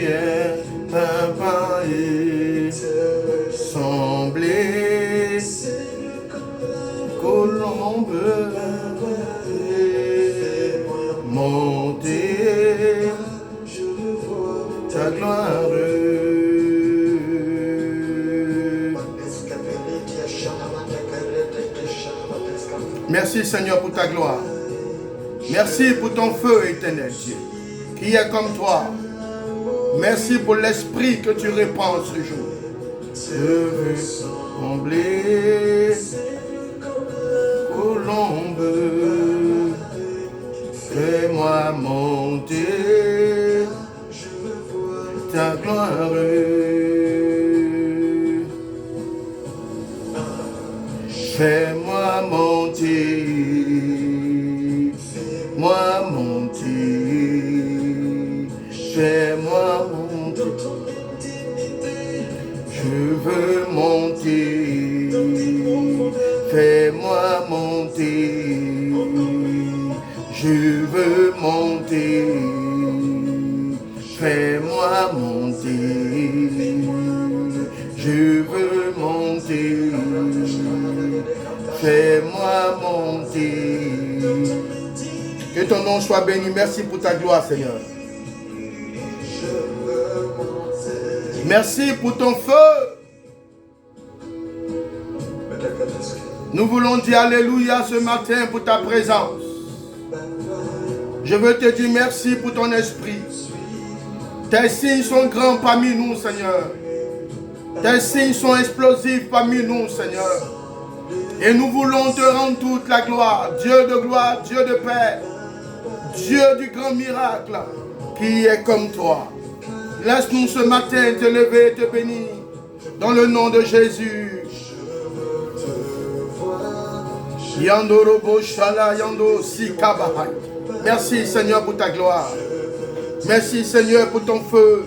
est papa et semblé colombe monter ta gloire. Merci Seigneur pour ta gloire. Merci pour ton feu éternel Dieu, qui est comme toi. Merci pour l'esprit que tu répands ce jour. Je veux combler colombe, fais-moi monter ta gloire. Fais-moi monter, moi monter, fais-moi monter. Je veux monter, fais-moi monter. Je veux monter, fais-moi monter. Je veux monter. Fais-moi monter. Que ton nom soit béni. Merci pour ta gloire, Seigneur. Merci pour ton feu. Nous voulons dire alléluia ce matin pour ta présence. Je veux te dire merci pour ton esprit. Tes signes sont grands parmi nous, Seigneur. Tes signes sont explosifs parmi nous, Seigneur. Et nous voulons te rendre toute la gloire, Dieu de gloire, Dieu de paix, Dieu du grand miracle, qui est comme toi. Laisse-nous ce matin te lever et te bénir, dans le nom de Jésus. Merci Seigneur pour ta gloire. Merci Seigneur pour ton feu.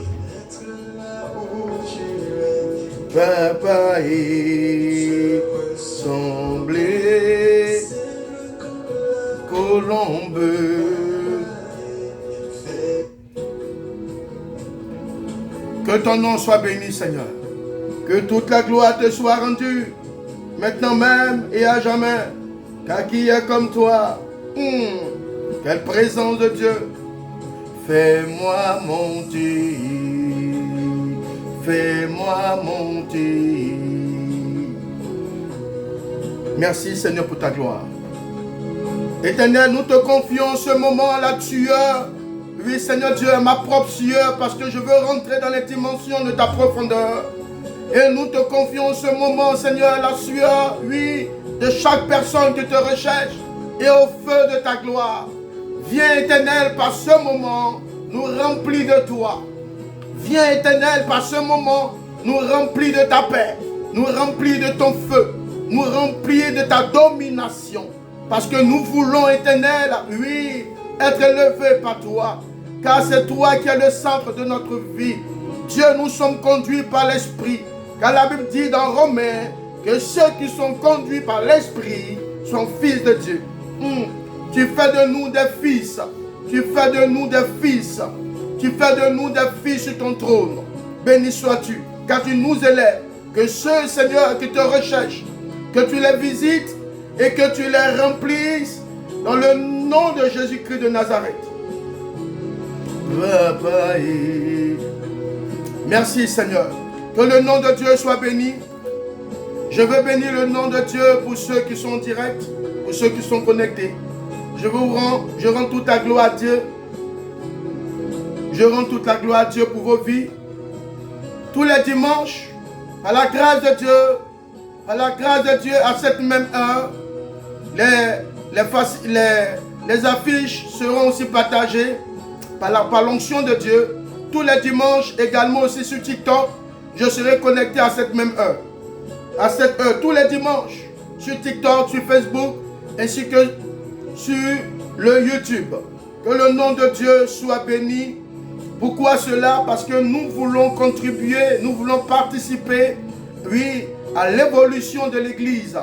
Papa est semblé colombe. Que ton nom soit béni, Seigneur. Que toute la gloire te soit rendue, maintenant même et à jamais. Car qui est comme toi? Quelle présence de Dieu. Fais-moi monter. Fais-moi monter. Merci Seigneur pour ta gloire. Éternel, nous te confions ce moment à la sueur. Oui Seigneur Dieu, ma propre sueur, parce que je veux rentrer dans les dimensions de ta profondeur. Et nous te confions ce moment Seigneur à la sueur, oui, de chaque personne qui te recherche et au feu de ta gloire. Viens Éternel par ce moment nous remplis de toi. Viens Éternel par ce moment nous remplis de ta paix, nous remplis de ton feu, nous remplis de ta domination. Parce que nous voulons Éternel, oui, être élevés par toi. Car c'est toi qui es le centre de notre vie. Dieu, nous sommes conduits par l'Esprit. Car la Bible dit dans Romains que ceux qui sont conduits par l'Esprit sont fils de Dieu. Tu fais de nous des fils. Tu fais de nous des fils. Tu fais de nous des fils sur ton trône. Béni sois-tu, car tu nous élèves. Que ceux, Seigneur, qui te recherchent, que tu les visites et que tu les remplisses dans le nom de Jésus-Christ de Nazareth. Merci, Seigneur. Que le nom de Dieu soit béni. Je veux bénir le nom de Dieu pour ceux qui sont directs, pour ceux qui sont connectés. Je rends toute la gloire à Dieu. Je rends toute la gloire à Dieu pour vos vies. Tous les dimanches, par la grâce de Dieu, à cette même heure, les affiches seront aussi partagées par l'onction de Dieu. Tous les dimanches, également aussi sur TikTok, je serai connecté à cette même heure. À cette heure, tous les dimanches, sur TikTok, sur Facebook, ainsi que sur le YouTube. Que le nom de Dieu soit béni. Pourquoi cela? Parce que nous voulons contribuer, nous voulons participer, oui, à l'évolution de l'Église.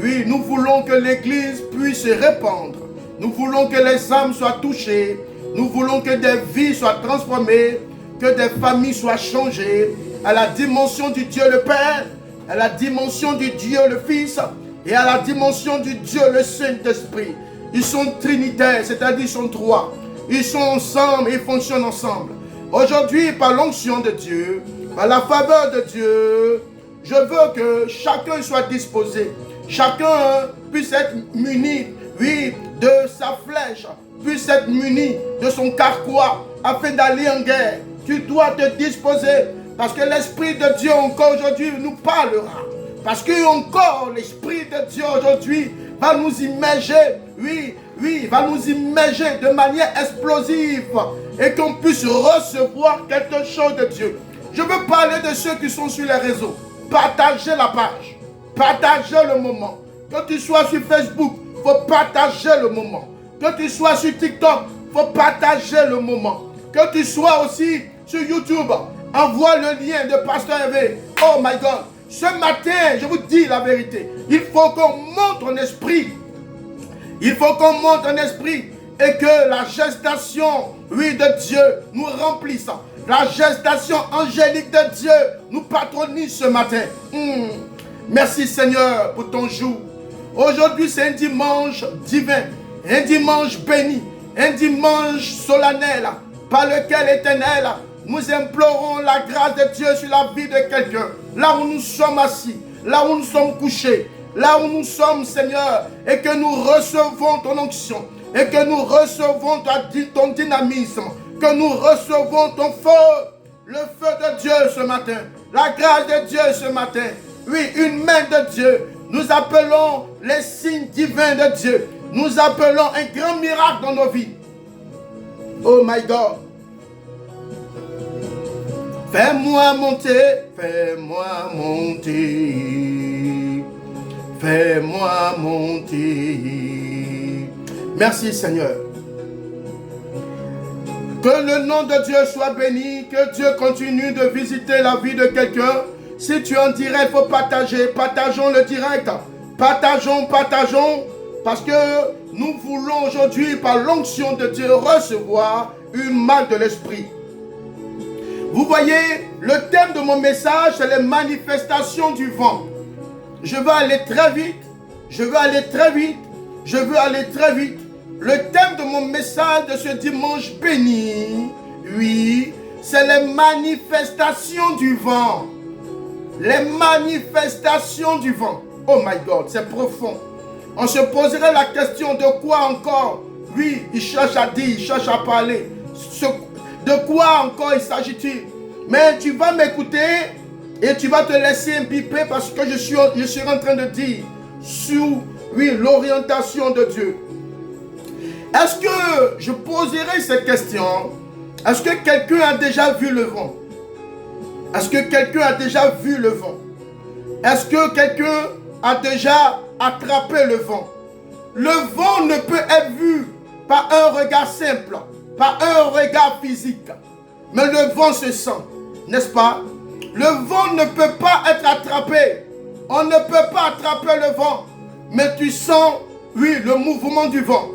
Oui, nous voulons que l'Église puisse se répandre. Nous voulons que les âmes soient touchées. Nous voulons que des vies soient transformées. que des familles soient changées à la dimension du Dieu le Père, à la dimension du Dieu le Fils et à la dimension du Dieu le Saint-Esprit. Ils sont trinitaires, c'est-à-dire ils sont trois. Ils sont ensemble, ils fonctionnent ensemble. Aujourd'hui, par l'onction de Dieu, par la faveur de Dieu, je veux que chacun soit disposé. Chacun puisse être muni, oui, de sa flèche, puisse être muni de son carquois afin d'aller en guerre. Tu dois te disposer parce que l'Esprit de Dieu encore aujourd'hui nous parlera. Parce que encore l'Esprit de Dieu aujourd'hui va nous immerger, oui, va nous immerger de manière explosive et qu'on puisse recevoir quelque chose de Dieu. Je veux parler de ceux qui sont sur les réseaux. Partagez la page, partagez le moment. Que tu sois sur Facebook, il faut partager le moment. Que tu sois sur TikTok, il faut partager le moment. Que tu sois aussi sur YouTube, envoie le lien de Pasteur Hervé. Oh my God, ce matin, je vous dis la vérité, il faut qu'on monte en esprit. Il faut qu'on monte en esprit et que la gestation, oui, de Dieu nous remplisse. La gestation angélique de Dieu nous patronise ce matin. Merci Seigneur pour ton jour. Aujourd'hui c'est un dimanche divin, un dimanche béni, un dimanche solennel par lequel, Éternel, nous implorons la grâce de Dieu sur la vie de quelqu'un. Là où nous sommes assis, là où nous sommes couchés, là où nous sommes, Seigneur, et que nous recevons ton onction, et que nous recevons ton dynamisme, que nous recevons ton feu, le feu de Dieu ce matin, la grâce de Dieu ce matin, oui, une main de Dieu. Nous appelons les signes divins de Dieu, nous appelons un grand miracle dans nos vies. Oh my God. Fais-moi monter, fais-moi monter, fais-moi monter. Merci Seigneur. Que le nom de Dieu soit béni, que Dieu continue de visiter la vie de quelqu'un. Si tu es en direct, il faut partager. Partageons le direct. Partageons, parce que nous voulons aujourd'hui, par l'onction de Dieu, recevoir une marque de l'Esprit. Vous voyez, le thème de mon message, c'est les manifestations du vent. Je veux aller très vite, je veux aller très vite, je veux aller très vite. Le thème de mon message de ce dimanche béni, oui, c'est les manifestations du vent. Les manifestations du vent. Oh my God, c'est profond. On se poserait la question de quoi encore? Oui, il cherche à dire, il cherche à parler. De quoi encore il s'agit-il? Mais tu vas m'écouter et tu vas te laisser imbiber parce que je suis en train de dire sous, oui, l'orientation de Dieu. Est-ce que je poserai cette question? Est-ce que quelqu'un a déjà vu le vent? Est-ce que quelqu'un a déjà vu le vent? Est-ce que quelqu'un a déjà attrapé le vent? Le vent ne peut être vu par un regard simple, par un regard physique. Mais le vent se sent, n'est-ce pas? Le vent ne peut pas être attrapé. On ne peut pas attraper le vent. Mais tu sens, oui, le mouvement du vent.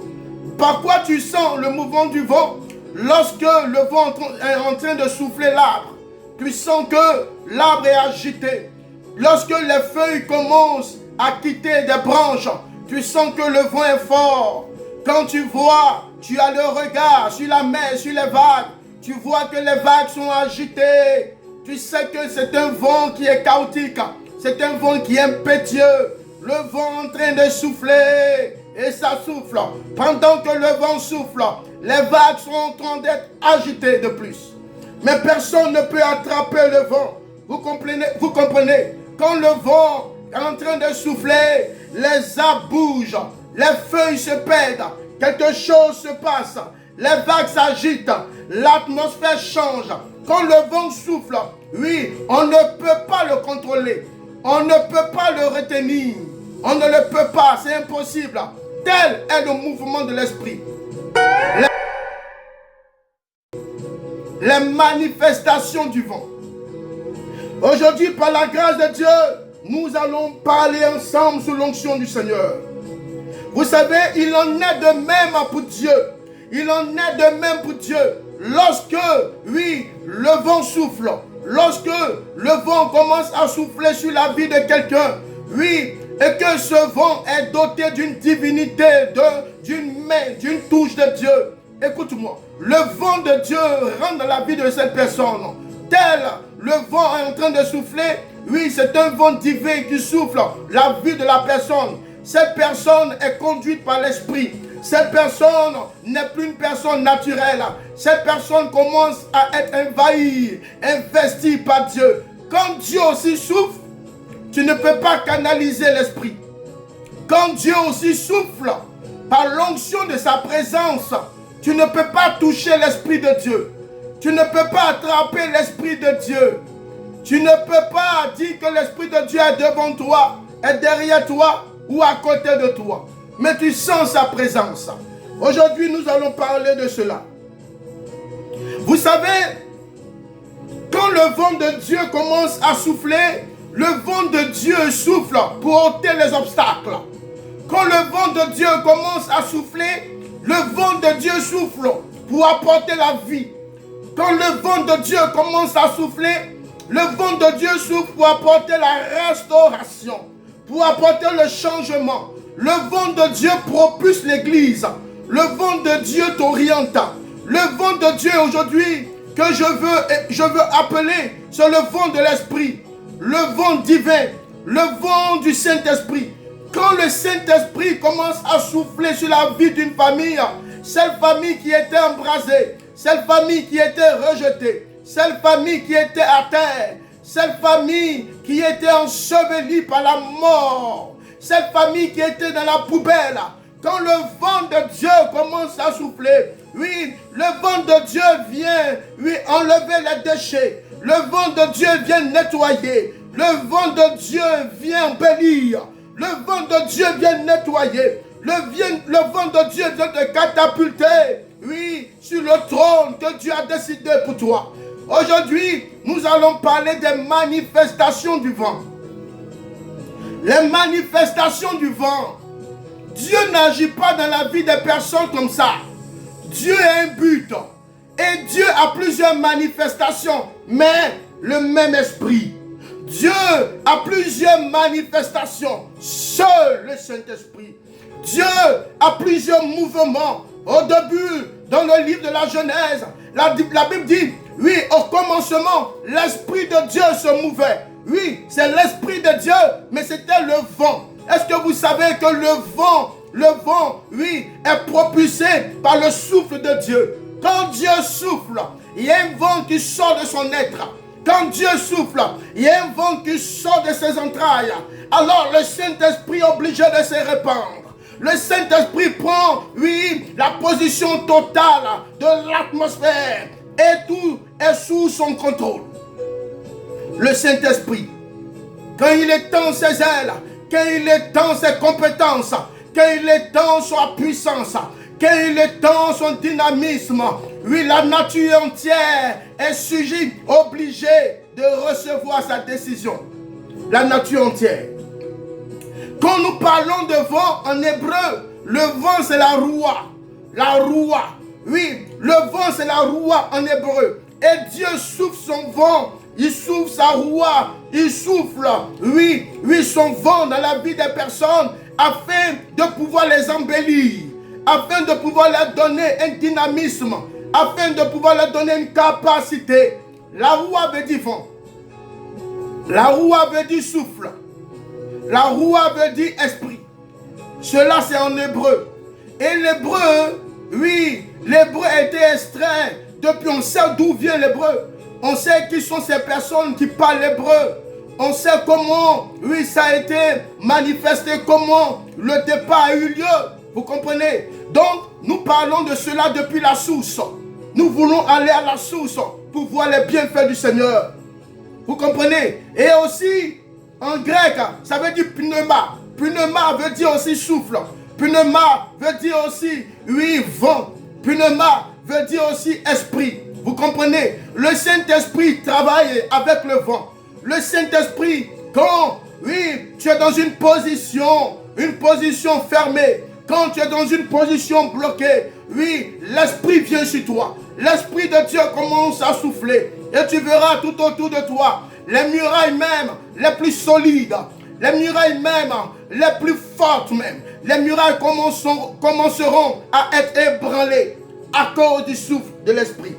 Par quoi tu sens le mouvement du vent? Lorsque le vent est en train de souffler l'arbre, tu sens que l'arbre est agité. Lorsque les feuilles commencent à quitter des branches, tu sens que le vent est fort. Quand tu vois, tu as le regard sur la mer, sur les vagues, tu vois que les vagues sont agitées. Tu sais que c'est un vent qui est chaotique, c'est un vent qui est impétueux. Le vent en train de souffler et ça souffle. Pendant que le vent souffle, les vagues sont en train d'être agitées de plus. Mais personne ne peut attraper le vent. Vous comprenez? Vous comprenez? Quand le vent est en train de souffler, les arbres bougent, les feuilles se perdent, quelque chose se passe, les vagues s'agitent, l'atmosphère change. Quand le vent souffle, oui, on ne peut pas le contrôler, on ne peut pas le retenir, on ne le peut pas, c'est impossible. Tel est le mouvement de l'esprit. Les manifestations du vent. Aujourd'hui, par la grâce de Dieu, nous allons parler ensemble sous l'onction du Seigneur. Vous savez, il en est de même pour Dieu. Il en est de même pour Dieu. lorsque, oui, le vent souffle, lorsque le vent commence à souffler sur la vie de quelqu'un, oui, et que ce vent est doté d'une divinité, d'une main, d'une touche de Dieu, écoute-moi, le vent de Dieu rentre dans la vie de cette personne, tel le vent est en train de souffler, oui, c'est un vent divin qui souffle la vie de la personne. Cette personne est conduite par l'esprit. Cette personne n'est plus une personne naturelle. Cette personne commence à être envahie, investie par Dieu. Quand Dieu aussi souffle, tu ne peux pas canaliser l'esprit. Quand Dieu aussi souffle, par l'onction de sa présence, tu ne peux pas toucher l'esprit de Dieu. Tu ne peux pas attraper l'esprit de Dieu. Tu ne peux pas dire que l'esprit de Dieu est devant toi, est derrière toi ou à côté de toi. Mais tu sens sa présence. Aujourd'hui, nous allons parler de cela. Vous savez, quand le vent de Dieu commence à souffler, le vent de Dieu souffle pour ôter les obstacles. Quand le vent de Dieu commence à souffler, le vent de Dieu souffle pour apporter la vie. Quand le vent de Dieu commence à souffler, le vent de Dieu souffle pour apporter la restauration, pour apporter le changement. Le vent de Dieu propulse l'église. Le vent de Dieu t'oriente. Le vent de Dieu aujourd'hui que je veux appeler, c'est le vent de l'esprit, le vent divin, le vent du Saint-Esprit. Quand le Saint-Esprit commence à souffler sur la vie d'une famille, cette famille qui était embrasée, cette famille qui était rejetée, cette famille qui était à terre, cette famille qui était ensevelie par la mort, cette famille qui était dans la poubelle, quand le vent de Dieu commence à souffler, oui, le vent de Dieu vient, oui, enlever les déchets, le vent de Dieu vient nettoyer, le vent de Dieu vient embellir, le vent de Dieu vient nettoyer, le vent de Dieu vient te catapulter, oui, sur le trône que Dieu a décidé pour toi. Aujourd'hui, nous allons parler des manifestations du vent. Les manifestations du vent. Dieu n'agit pas dans la vie des personnes comme ça. Dieu a un but. Et Dieu a plusieurs manifestations, mais le même esprit. Dieu a plusieurs manifestations, seul le Saint-Esprit. Dieu a plusieurs mouvements. Au début, dans le livre de la Genèse, la Bible dit, oui, au commencement, l'Esprit de Dieu se mouvait. Oui, c'est l'Esprit de Dieu, mais c'était le vent. Est-ce que vous savez que le vent, oui, est propulsé par le souffle de Dieu? Quand Dieu souffle, il y a un vent qui sort de son être. Quand Dieu souffle, il y a un vent qui sort de ses entrailles. Alors le Saint-Esprit est obligé de se répandre. Le Saint-Esprit prend, oui, la position totale de l'atmosphère. Et tout est sous son contrôle. Le Saint-Esprit, quand il étend ses ailes, quand il étend ses compétences, quand il étend sa puissance, quand il étend son dynamisme, oui, la nature entière est sujette, obligée de recevoir sa décision. La nature entière. Quand nous parlons de vent en hébreu, le vent c'est la roua. La roua. Oui, le vent c'est la roua en hébreu. Et Dieu souffle son vent, il souffle sa roua, il souffle, oui, son vent dans la vie des personnes afin de pouvoir les embellir, afin de pouvoir leur donner un dynamisme, afin de pouvoir leur donner une capacité. La roua veut dire vent. La roua veut dire souffle. La roua veut dire esprit. Cela c'est en hébreu. Et l'hébreu, oui, l'hébreu a été extrait. Depuis on sait d'où vient l'hébreu. On sait qui sont ces personnes qui parlent l'hébreu. On sait comment, oui, ça a été manifesté, comment le départ a eu lieu. Vous comprenez? Donc, nous parlons de cela depuis la source. Nous voulons aller à la source pour voir les bienfaits du Seigneur. Vous comprenez? Et aussi, en grec, ça veut dire pneuma. Pneuma veut dire aussi souffle. Pneuma veut dire aussi, oui, vent. Pneuma veut dire aussi esprit. Vous comprenez? Le Saint-Esprit travaille avec le vent. Le Saint-Esprit, quand, oui, tu es dans une position fermée, quand tu es dans une position bloquée, oui, l'Esprit vient sur toi. l'Esprit de Dieu commence à souffler. Et tu verras tout autour de toi, les murailles même les plus solides, les murailles même les plus fortes même, les murailles commenceront à être ébranlées à cause du souffle de l'Esprit.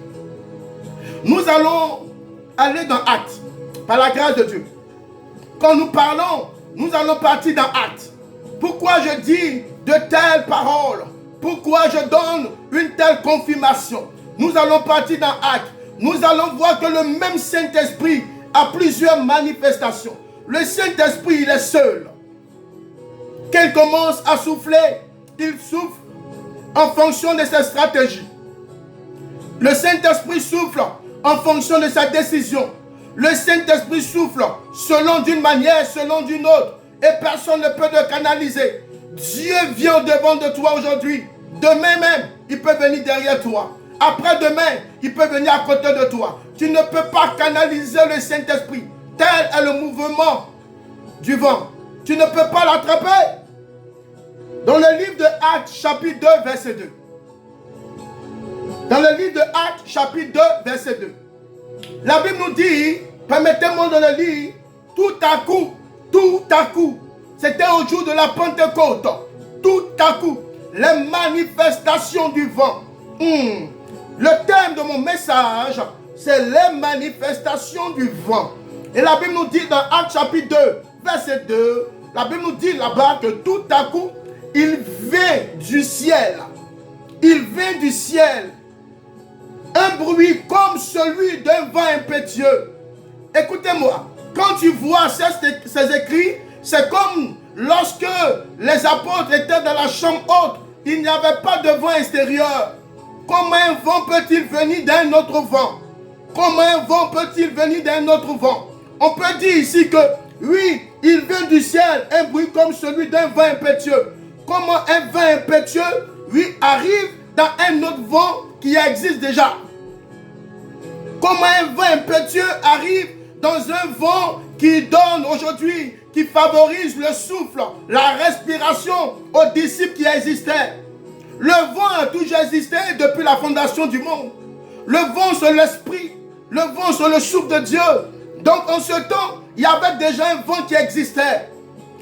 Nous allons aller dans Actes, par la grâce de Dieu. Quand nous parlons, nous allons partir dans Actes. Pourquoi je dis de telles paroles? Pourquoi je donne une telle confirmation? Nous allons partir dans Actes. Nous allons voir que le même Saint-Esprit a plusieurs manifestations. Le Saint-Esprit, il est seul. Quand il commence à souffler, il souffle en fonction de ses stratégies. Le Saint-Esprit souffle en fonction de sa décision. Le Saint-Esprit souffle selon d'une manière, selon d'une autre. Et personne ne peut le canaliser. Dieu vient au-devant de toi aujourd'hui. Demain même, il peut venir derrière toi. Après-demain, il peut venir à côté de toi. Tu ne peux pas canaliser le Saint-Esprit. Tel est le mouvement du vent. Tu ne peux pas l'attraper. Dans le livre de Actes, chapitre 2, verset 2. Dans le livre de Actes, chapitre 2, verset 2. La Bible nous dit, permettez-moi de le lire, tout à coup, c'était au jour de la Pentecôte, tout à coup, les manifestations du vent. Le thème de mon message, c'est les manifestations du vent. Et la Bible nous dit dans Actes chapitre 2, verset 2, la Bible nous dit là-bas que tout à coup, il vient du ciel. Il vient du ciel. Un bruit comme celui d'un vent impétueux. Écoutez-moi, quand tu vois ces écrits, c'est comme lorsque les apôtres étaient dans la chambre haute, il n'y avait pas de vent extérieur. Comment un vent peut-il venir d'un autre vent? Comment un vent peut-il venir d'un autre vent? On peut dire ici que, oui, il vient du ciel, un bruit comme celui d'un vent impétueux. Comment un vent impétueux, oui, arrive dans un autre vent qui existe déjà? Comment un vent impétueux arrive dans un vent qui donne aujourd'hui, qui favorise le souffle, la respiration aux disciples qui existaient? Le vent a toujours existé depuis la fondation du monde. Le vent, c'est l'esprit. Le vent, c'est le souffle de Dieu. Donc en ce temps, il y avait déjà un vent qui existait.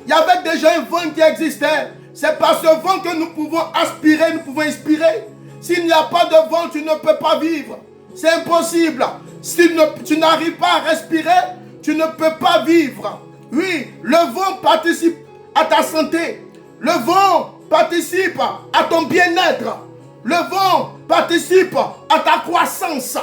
Il y avait déjà un vent qui existait. C'est par ce vent que nous pouvons aspirer, nous pouvons inspirer. S'il n'y a pas de vent, tu ne peux pas vivre. C'est impossible. Si tu n'arrives pas à respirer, tu ne peux pas vivre. Oui, le vent participe à ta santé. Le vent participe à ton bien-être. Le vent participe à ta croissance.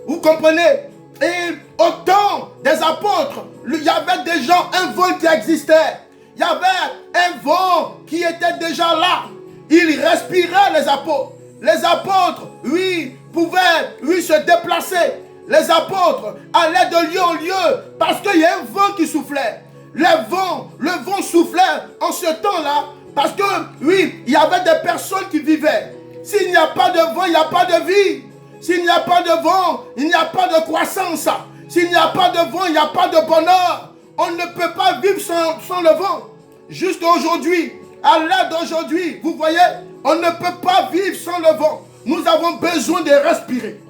Vous comprenez? Et au temps des apôtres, il y avait déjà un vent qui existait. Il y avait un vent qui était déjà là. Ils respiraient, les apôtres. Les apôtres, oui, pouvaient, oui, se déplacer. Les apôtres allaient de lieu en lieu parce qu'il y a un vent qui soufflait. Le vent soufflait en ce temps-là parce que, oui, il y avait des personnes qui vivaient. S'il n'y a pas de vent, il n'y a pas de vie. S'il n'y a pas de vent, il n'y a pas de croissance. S'il n'y a pas de vent, il n'y a pas de bonheur. On ne peut pas vivre sans le vent. Juste aujourd'hui, à l'heure d'aujourd'hui, vous voyez, on ne peut pas vivre sans le vent. Nous avons besoin de respirer.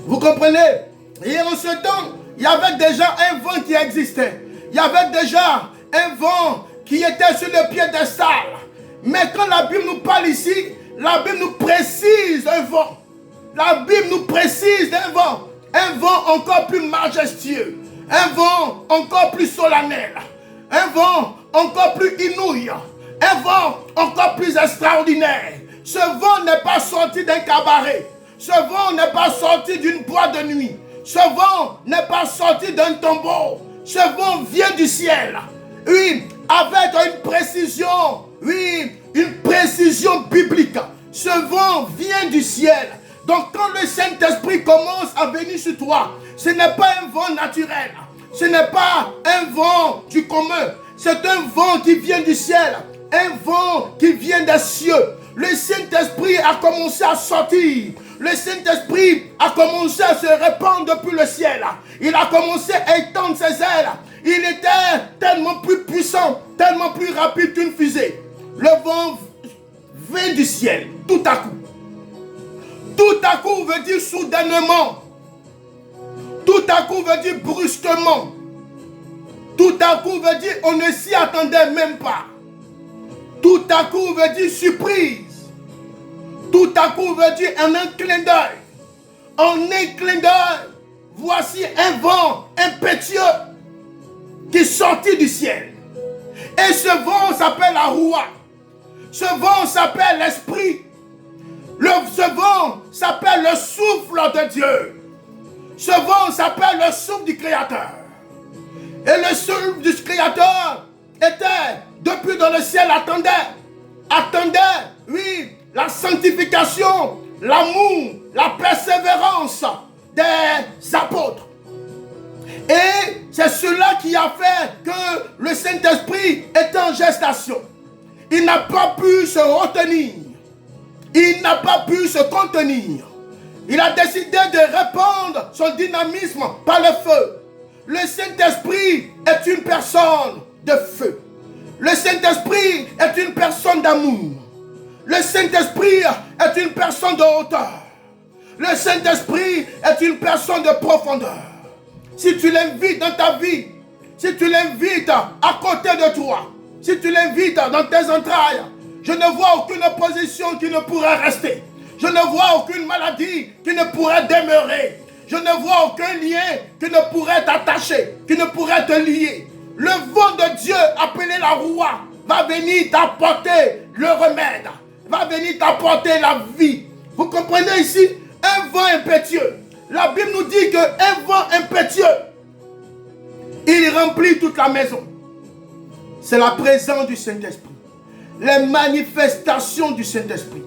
Vous comprenez? Et en ce temps, il y avait déjà un vent qui existait. Il y avait déjà un vent qui était sur le piédestal. Mais quand la Bible nous parle ici, la Bible nous précise un vent. La Bible nous précise un vent. Un vent encore plus majestueux. Un vent encore plus solennel. Un vent encore plus inouï. Un vent encore plus extraordinaire. Ce vent n'est pas sorti d'un cabaret. Ce vent n'est pas sorti d'une boîte de nuit. Ce vent n'est pas sorti d'un tombeau. Ce vent vient du ciel. Oui, avec une précision. Oui, une précision biblique. Ce vent vient du ciel. Donc quand le Saint-Esprit commence à venir sur toi, ce n'est pas un vent naturel. Ce n'est pas un vent du commun. C'est un vent qui vient du ciel. Un vent qui vient des cieux. Le Saint-Esprit a commencé à sortir. Le Saint-Esprit a commencé à se répandre depuis le ciel. Il a commencé à étendre ses ailes. Il était tellement plus puissant, tellement plus rapide qu'une fusée. Le vent vient du ciel, tout à coup. Tout à coup veut dire soudain. soudainement. Tout à coup veut dire brusquement. Tout à coup veut dire on ne s'y attendait même pas. Tout à coup veut dire surprise. Tout à coup veut dire en un clin d'œil. En un clin d'œil, voici un vent impétueux qui sortit du ciel. Et ce vent s'appelle la roua. Ce vent s'appelle l'esprit. Ce vent s'appelle le souffle de Dieu. Ce vent s'appelle le souffle du Créateur. Et le souffle du Créateur était, depuis dans le ciel, attendait, oui, la sanctification, l'amour, la persévérance des apôtres. Et c'est cela qui a fait que le Saint-Esprit est en gestation. Il n'a pas pu se retenir. Il n'a pas pu se contenir. Il a décidé de répandre son dynamisme par le feu. Le Saint-Esprit est une personne de feu. Le Saint-Esprit est une personne d'amour. Le Saint-Esprit est une personne de hauteur. Le Saint-Esprit est une personne de profondeur. Si tu l'invites dans ta vie, si tu l'invites à côté de toi, si tu l'invites dans tes entrailles, je ne vois aucune opposition qui ne pourrait rester. Je ne vois aucune maladie qui ne pourrait demeurer. Je ne vois aucun lien qui ne pourrait t'attacher, qui ne pourrait te lier. Le vent de Dieu, appelé la roua, va venir t'apporter le remède, va venir t'apporter la vie. Vous comprenez ici? Un vent impétueux. La Bible nous dit qu'un vent impétueux, il remplit toute la maison. C'est la présence du Saint-Esprit. Les manifestations du Saint-Esprit.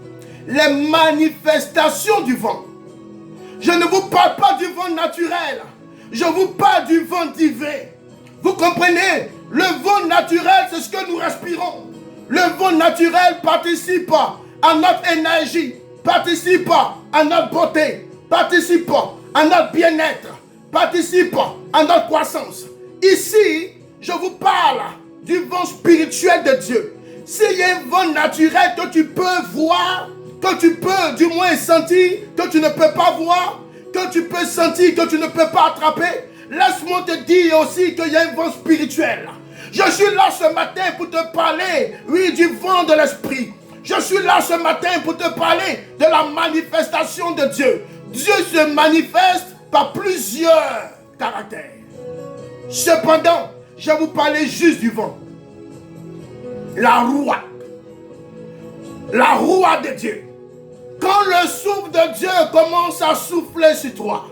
Les manifestations du vent. Je ne vous parle pas du vent naturel. Je vous parle du vent divin. Vous comprenez? Le vent naturel, c'est ce que nous respirons. Le vent naturel participe à notre énergie, participe à notre beauté, participe à notre bien-être, participe à notre croissance. Ici, je vous parle du vent spirituel de Dieu. S'il y a un vent naturel que tu peux voir, que tu peux du moins sentir, que tu ne peux pas voir, que tu peux sentir, que tu ne peux pas attraper, laisse-moi te dire aussi qu'il y a un vent spirituel. Je suis là ce matin pour te parler, oui, du vent de l'esprit. Je suis là ce matin pour te parler de la manifestation de Dieu. Dieu se manifeste par plusieurs caractères. Cependant, je vais vous parler juste du vent. La roua. La roua de Dieu. Quand le souffle de Dieu commence à souffler sur toi,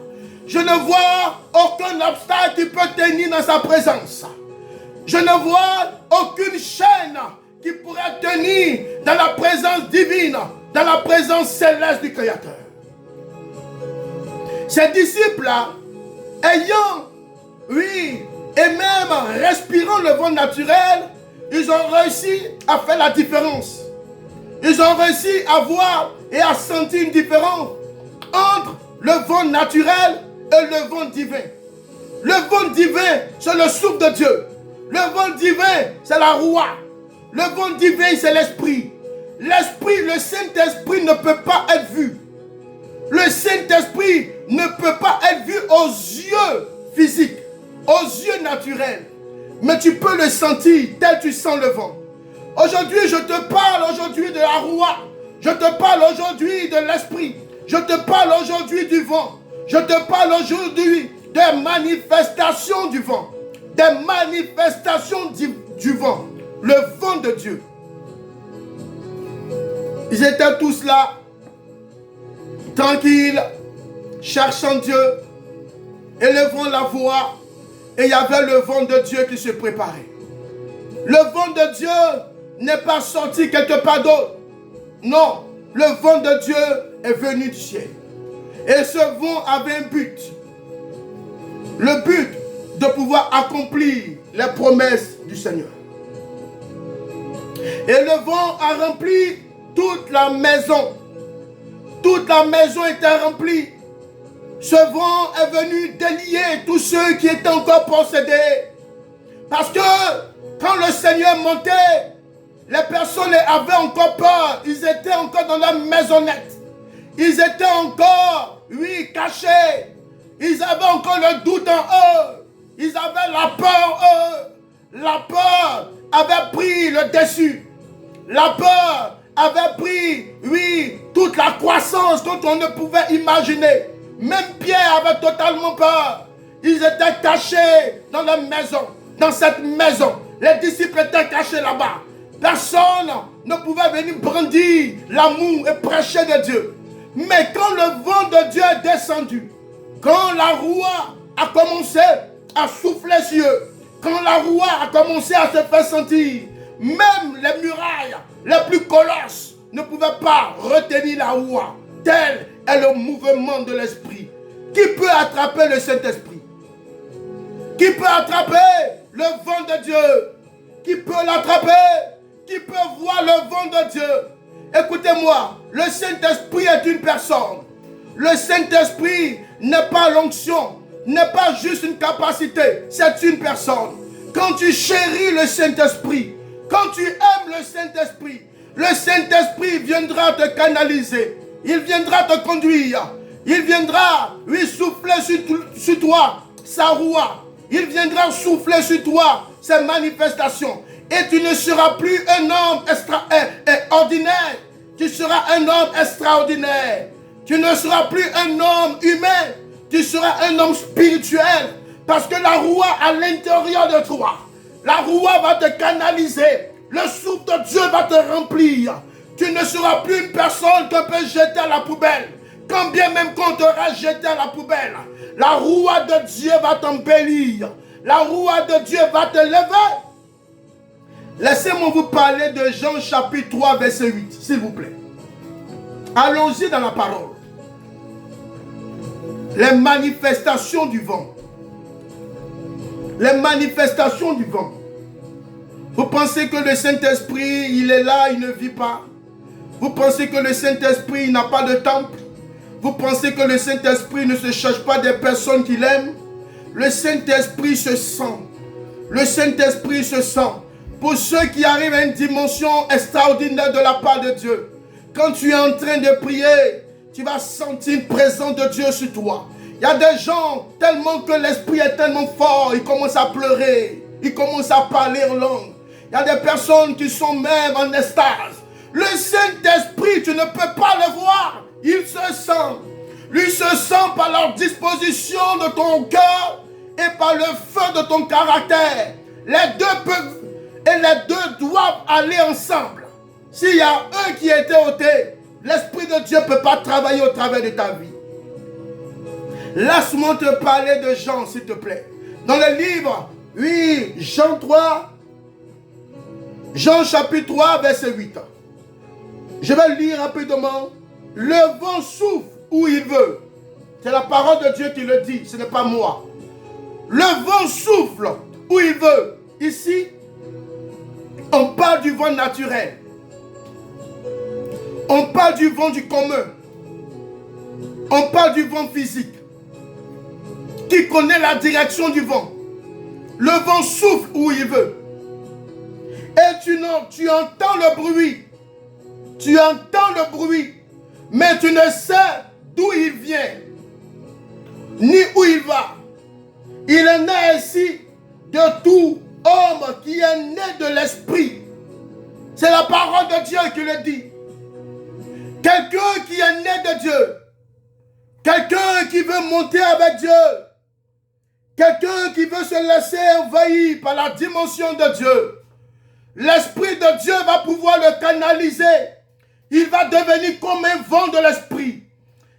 je ne vois aucun obstacle qui peut tenir dans sa présence. Je ne vois aucune chaîne qui pourrait tenir dans la présence divine, dans la présence céleste du Créateur. Ces disciples-là, ayant, oui, et même respirant le vent naturel, ils ont réussi à faire la différence. Ils ont réussi à voir et à sentir une différence entre le vent naturel et le vent divin. Le vent divin, c'est le souffle de Dieu. Le vent divin, c'est la roua. Le vent divin, c'est l'esprit. L'esprit, le Saint-Esprit ne peut pas être vu. Le Saint-Esprit ne peut pas être vu aux yeux physiques, aux yeux naturels. Mais tu peux le sentir tel tu sens le vent. Aujourd'hui, je te parle aujourd'hui de la roua. Je te parle aujourd'hui de l'esprit. Je te parle aujourd'hui du vent. Je te parle aujourd'hui des manifestations du vent. Des manifestations du vent. Le vent de Dieu. Ils étaient tous là, tranquilles, cherchant Dieu, élevant la voix, et il y avait le vent de Dieu qui se préparait. Le vent de Dieu n'est pas sorti quelque part d'autre. Non, le vent de Dieu est venu du ciel. Et ce vent avait un but. Le but de pouvoir accomplir les promesses du Seigneur. Et le vent a rempli toute la maison. Toute la maison était remplie. Ce vent est venu délier tous ceux qui étaient encore possédés. Parce que quand le Seigneur montait, les personnes avaient encore peur. Ils étaient encore dans la maisonnette. Ils étaient encore oui, cachés. Ils avaient encore le doute en eux. Ils avaient la peur en eux. La peur avait pris le dessus. La peur avait pris, oui, toute la croissance dont on ne pouvait imaginer. Même Pierre avait totalement peur. Ils étaient cachés dans la maison, dans cette maison. Les disciples étaient cachés là-bas. Personne ne pouvait venir brandir l'amour et prêcher de Dieu. Mais quand le vent de Dieu est descendu, quand la roue a commencé à souffler sur eux, quand la roue a commencé à se faire sentir, même les murailles les plus colosses ne pouvaient pas retenir la roue. Tel est le mouvement de l'Esprit. Qui peut attraper le Saint-Esprit? Qui peut attraper le vent de Dieu? Qui peut l'attraper? Qui peut voir le vent de Dieu? Écoutez-moi, le Saint-Esprit est une personne. Le Saint-Esprit n'est pas l'onction, n'est pas juste une capacité, c'est une personne. Quand tu chéris le Saint-Esprit, quand tu aimes le Saint-Esprit viendra te canaliser, il viendra te conduire, il viendra, oui, souffler sur toi sa roue, il viendra souffler sur toi ses manifestations. Et tu ne seras plus un homme ordinaire, tu seras un homme extraordinaire. Tu ne seras plus un homme humain, tu seras un homme spirituel. Parce que la roue à l'intérieur de toi, la roue va te canaliser. Le souffle de Dieu va te remplir. Tu ne seras plus une personne qu'on peut jeter à la poubelle. Quand bien même qu'on t'aura jeté à la poubelle, la roue de Dieu va t'embellir. La roue de Dieu va te lever. Laissez-moi vous parler de Jean chapitre 3 verset 8, s'il vous plaît. Allons-y dans la parole. Les manifestations du vent. Les manifestations du vent. Vous pensez que le Saint-Esprit, il est là, il ne vit pas. Vous pensez que le Saint-Esprit n'a pas de temple. Vous pensez que le Saint-Esprit ne se cherche pas des personnes qu'il aime. Le Saint-Esprit se sent. Le Saint-Esprit se sent. Pour ceux qui arrivent à une dimension extraordinaire de la part de Dieu. Quand tu es en train de prier, tu vas sentir une présence de Dieu sur toi. Il y a des gens, tellement que l'esprit est tellement fort, ils commencent à pleurer, ils commencent à parler en langue. Il y a des personnes qui sont même en extase. Le Saint-Esprit, tu ne peux pas le voir, il se sent. Lui se sent par la disposition de ton cœur et par le feu de ton caractère. Les deux peuvent et les deux doivent aller ensemble. S'il y a un qui a été ôté, l'Esprit de Dieu ne peut pas travailler au travers de ta vie. Laisse-moi te parler de Jean, s'il te plaît. Dans le livre, oui, Jean 3, Jean chapitre 3, verset 8. Je vais lire rapidement. Le vent souffle où il veut. C'est la parole de Dieu qui le dit, ce n'est pas moi. Le vent souffle où il veut. Ici, on parle du vent naturel. On parle du vent du commun. On parle du vent physique. Qui connaît la direction du vent. Le vent souffle où il veut. Et tu entends le bruit. Tu entends le bruit. Mais tu ne sais d'où il vient. Ni où il va. Il en est ainsi de tout homme qui est né de l'esprit. C'est la parole de Dieu qui le dit. Quelqu'un qui est né de Dieu. Quelqu'un qui veut monter avec Dieu. Quelqu'un qui veut se laisser envahir par la dimension de Dieu. L'Esprit de Dieu va pouvoir le canaliser. Il va devenir comme un vent de l'Esprit.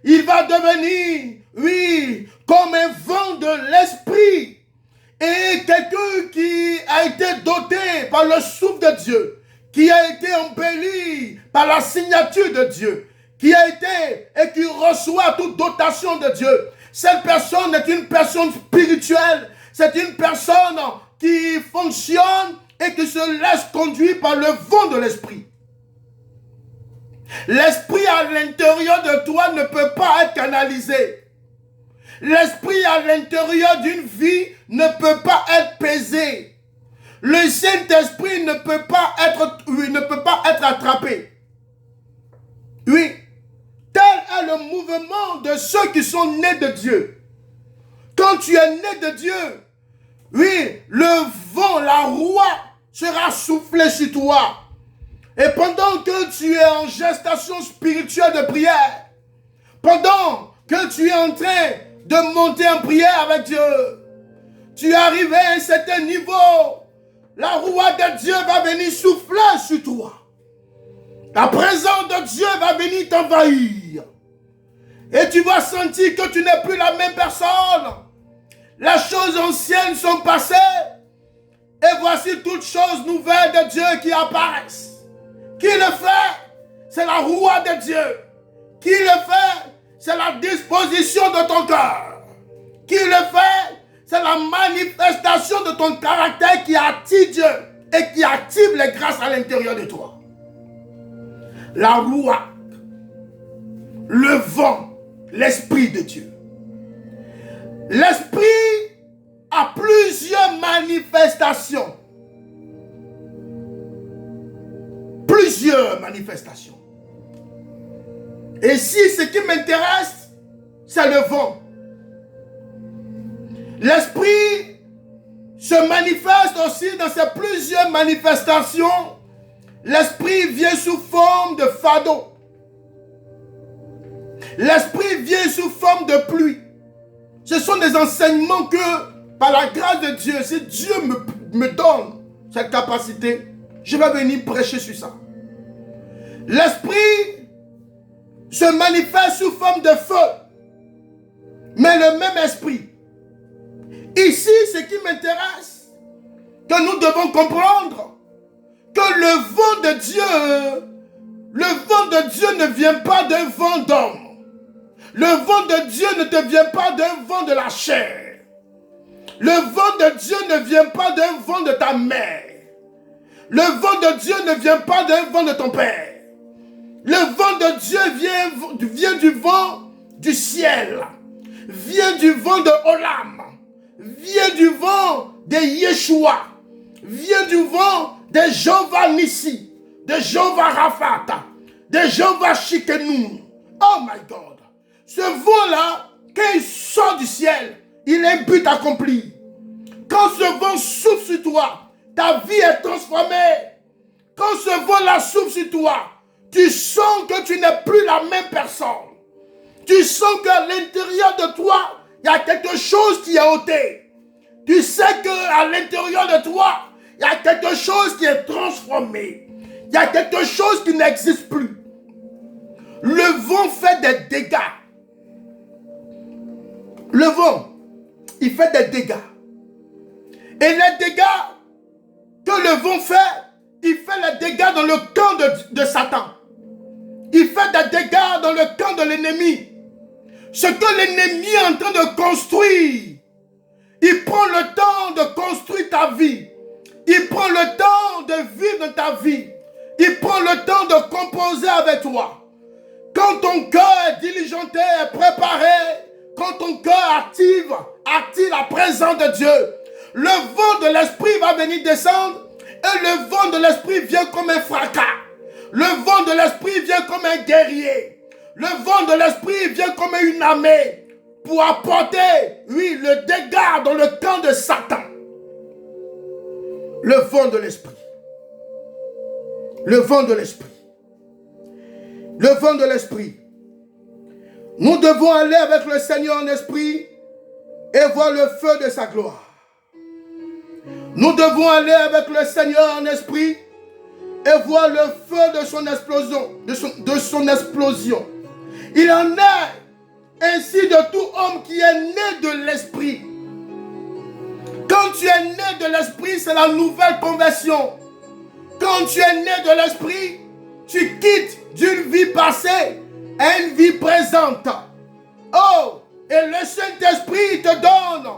Il va devenir, oui, comme un vent de l'Esprit. Et quelqu'un qui a été doté par le souffle de Dieu, qui a été embelli par la signature de Dieu, qui a été et qui reçoit toute dotation de Dieu. Cette personne est une personne spirituelle. C'est une personne qui fonctionne et qui se laisse conduire par le vent de l'Esprit. L'Esprit à l'intérieur de toi ne peut pas être canalisé. L'Esprit à l'intérieur d'une vie ne peut pas être pesé. Le Saint-Esprit ne peut pas être attrapé. Oui, tel est le mouvement de ceux qui sont nés de Dieu. Quand tu es né de Dieu, oui, le vent, la roi sera soufflé sur toi. Et pendant que tu es en gestation spirituelle de prière, pendant que tu es en train de monter en prière avec Dieu, tu es arrivé à un certain niveau, la roi de Dieu va venir souffler sur toi. La présence de Dieu va venir t'envahir. Et tu vas sentir que tu n'es plus la même personne. Les choses anciennes sont passées. Et voici toutes choses nouvelles de Dieu qui apparaissent. Qui le fait? C'est la roi de Dieu. Qui le fait? C'est la disposition de ton cœur. Qui le fait? C'est la manifestation de ton caractère qui attire Dieu et qui active les grâces à l'intérieur de toi. La roi, le vent, l'Esprit de Dieu. L'Esprit a plusieurs manifestations. Plusieurs manifestations. Et si ce qui m'intéresse, c'est le vent. L'Esprit se manifeste aussi dans ces plusieurs manifestations. L'Esprit vient sous forme de fardeau. L'Esprit vient sous forme de pluie. Ce sont des enseignements que, par la grâce de Dieu, si Dieu me donne cette capacité, je vais venir prêcher sur ça. L'Esprit se manifeste sous forme de feu. Mais le même Esprit. Ici, ce qui m'intéresse, que nous devons comprendre, que le vent de Dieu ne vient pas d'un vent d'homme. Le vent de Dieu ne te vient pas d'un vent de la chair. Le vent de Dieu ne vient pas d'un vent de ta mère. Le vent de Dieu ne vient pas d'un vent de ton père. Le vent de Dieu vient du vent du ciel. Vient du vent de Olam. Vient du vent de Yeshua. Vient du vent de Jéhovah Nissi, de Jéhovah Rapha, de Jéhovah Shikenu. Oh my God. Ce vent-là, quand il sort du ciel, il a un but accompli. Quand ce vent souffle sur toi, ta vie est transformée. Quand ce vent-là souffle sur toi, tu sens que tu n'es plus la même personne. Tu sens qu'à l'intérieur de toi, il y a quelque chose qui est ôté. Tu sais qu'à l'intérieur de toi, il y a quelque chose qui est transformé. Il y a quelque chose qui n'existe plus. Le vent fait des dégâts. Le vent, il fait des dégâts. Et les dégâts que le vent fait, il fait les dégâts dans le camp de Satan. Il fait des dégâts dans le camp de l'ennemi. Ce que l'ennemi est en train de construire, il prend le temps de construire ta vie. Il prend le temps de vivre dans ta vie. Il prend le temps de composer avec toi. Quand ton cœur est diligenté, est préparé, quand ton cœur active la présence de Dieu, le vent de l'esprit va venir descendre et le vent de l'esprit vient comme un fracas. Le vent de l'esprit vient comme un guerrier. Le vent de l'esprit vient comme une armée pour apporter, oui, le dégât dans le camp de Satan. Le vent de l'esprit. Le vent de l'esprit. Le vent de l'esprit. Nous devons aller avec le Seigneur en esprit et voir le feu de sa gloire. Nous devons aller avec le Seigneur en esprit et voir le feu de son explosion. De son explosion. Il en est ainsi de tout homme qui est né de l'esprit. Quand tu es né de l'esprit, c'est la nouvelle conversion. Quand tu es né de l'esprit, tu quittes d'une vie passée à une vie présente. Oh, et le Saint-Esprit te donne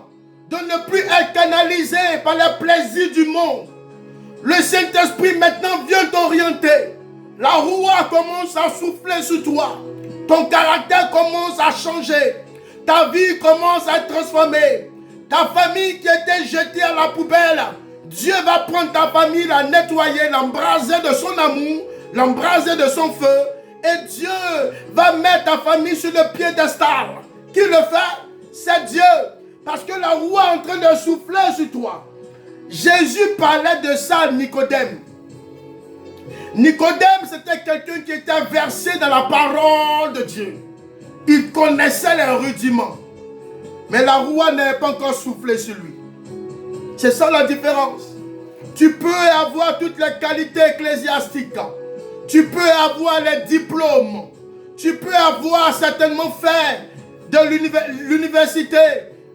de ne plus être canalisé par les plaisirs du monde. Le Saint-Esprit maintenant vient t'orienter. La roue commence à souffler sur toi. Ton caractère commence à changer. Ta vie commence à être transformée. Ta famille qui était jetée à la poubelle, Dieu va prendre ta famille, la nettoyer, l'embraser de son amour, l'embraser de son feu et Dieu va mettre ta famille sur le piédestal. Qui le fait? C'est Dieu. Parce que la roue est en train de souffler sur toi. Jésus parlait de ça à Nicodème. Nicodème, c'était quelqu'un qui était versé dans la parole de Dieu. Il connaissait les rudiments. Mais la roue n'avait pas encore soufflé sur lui. C'est ça la différence. Tu peux avoir toutes les qualités ecclésiastiques. Tu peux avoir les diplômes. Tu peux avoir certainement fait de